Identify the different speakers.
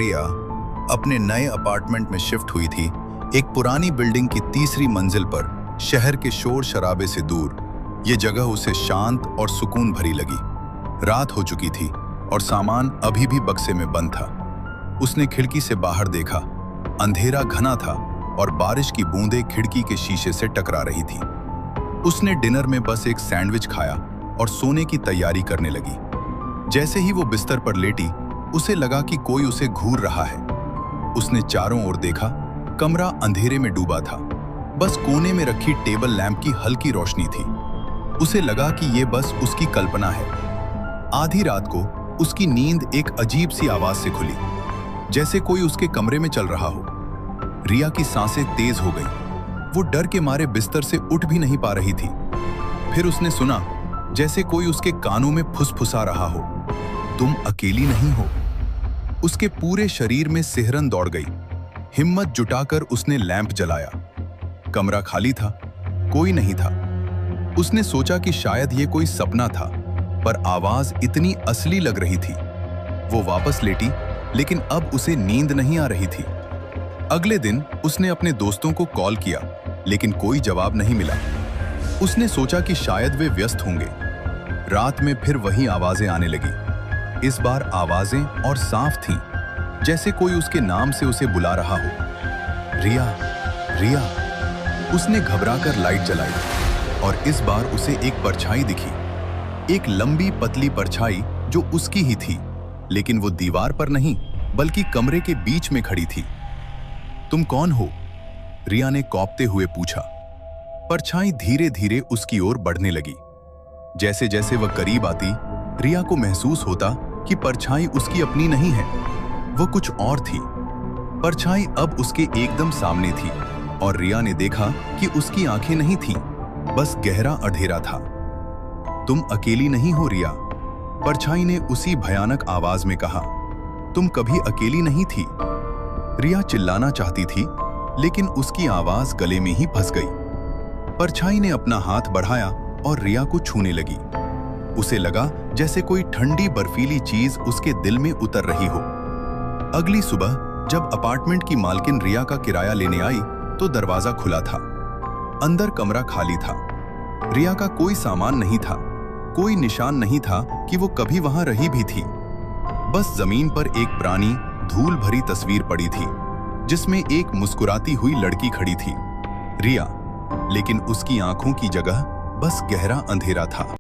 Speaker 1: रिया अपने नए अपार्टमेंट में शिफ्ट हुई थी, एक पुरानी बिल्डिंग की तीसरी मंजिल पर, शहर के शोर शराबे से दूर। ये जगह उसे शांत और सुकून भरी लगी। रात हो चुकी थी और सामान अभी भी बक्से में बंद था। उसने खिड़की से बाहर देखा। अंधेरा घना था और बारिश की बूंदें खिड़की के शीशे से टकरा रही थी। उसने डिनर में बस एक सैंडविच खाया और सोने की तैयारी करने लगी। जैसे ही वो बिस्तर पर लेटी, उसे लगा कि कोई उसे घूर रहा है। उसने चारों ओर देखा। कमरा अंधेरे में डूबा था। बस कोने में रखी टेबल लैंप की हल्की रोशनी थी। उसे लगा कि ये बस उसकी कल्पना है। आधी रात को उसकी नींद एक अजीब सी आवाज से खुली, जैसे कोई उसके कमरे में चल रहा हो। रिया की सांसें तेज हो गई। वो डर के मारे बिस्तर से उठ भी नहीं पा रही थी। फिर उसने सुना जैसे कोई उसके कानों में फुसफुसा रहा हो, तुम अकेली नहीं हो। उसके पूरे शरीर में सिहरन दौड़ गई। हिम्मत जुटाकर उसने लैंप जलाया। कमरा खाली था, कोई नहीं था। उसने सोचा कि शायद ये कोई सपना था, पर आवाज इतनी असली लग रही थी। वो वापस लेटी, लेकिन अब उसे नींद नहीं आ रही थी। अगले दिन उसने अपने दोस्तों को कॉल किया, लेकिन कोई जवाब नहीं मिला। उसने सोचा कि शायद वे व्यस्त होंगे। रात में फिर वही आवाजें आने लगी। इस बार आवाजें और साफ थीं, जैसे कोई उसके नाम से उसे बुला रहा हो। रिया, रिया। उसने घबराकर लाइट जलाई और इस बार उसे एक परछाई दिखी। एक लंबी पतली परछाई जो उसकी ही थी, लेकिन वो दीवार पर नहीं, बल्कि कमरे के बीच में खड़ी थी। तुम कौन हो? रिया ने कौपते हुए पूछा। परछाई धीरे धीरे उसकी ओर बढ़ने लगी। जैसे जैसे वह करीब आती, रिया को महसूस होता कि परछाई उसकी अपनी नहीं है, वो कुछ और थी। परछाई अब उसके एकदम सामने थी और रिया ने देखा कि उसकी आंखें नहीं थीं, बस गहरा अंधेरा था। तुम अकेली नहीं हो रिया, परछाई ने उसी भयानक आवाज में कहा। तुम कभी अकेली नहीं थी। रिया चिल्लाना चाहती थी, लेकिन उसकी आवाज गले में ही फंस गई। परछाई ने अपना हाथ बढ़ाया और रिया को छूने लगी। उसे लगा जैसे कोई ठंडी बर्फीली चीज उसके दिल में उतर रही हो। अगली सुबह जब अपार्टमेंट की मालकिन रिया का किराया लेने आई, तो दरवाजा खुला था। अंदर कमरा खाली था। रिया का कोई सामान नहीं था, कोई निशान नहीं था कि वो कभी वहां रही भी थी। बस जमीन पर एक पुरानी धूल भरी तस्वीर पड़ी थी, जिसमें एक मुस्कुराती हुई लड़की खड़ी थी, रिया। लेकिन उसकी आंखों की जगह बस गहरा अंधेरा था।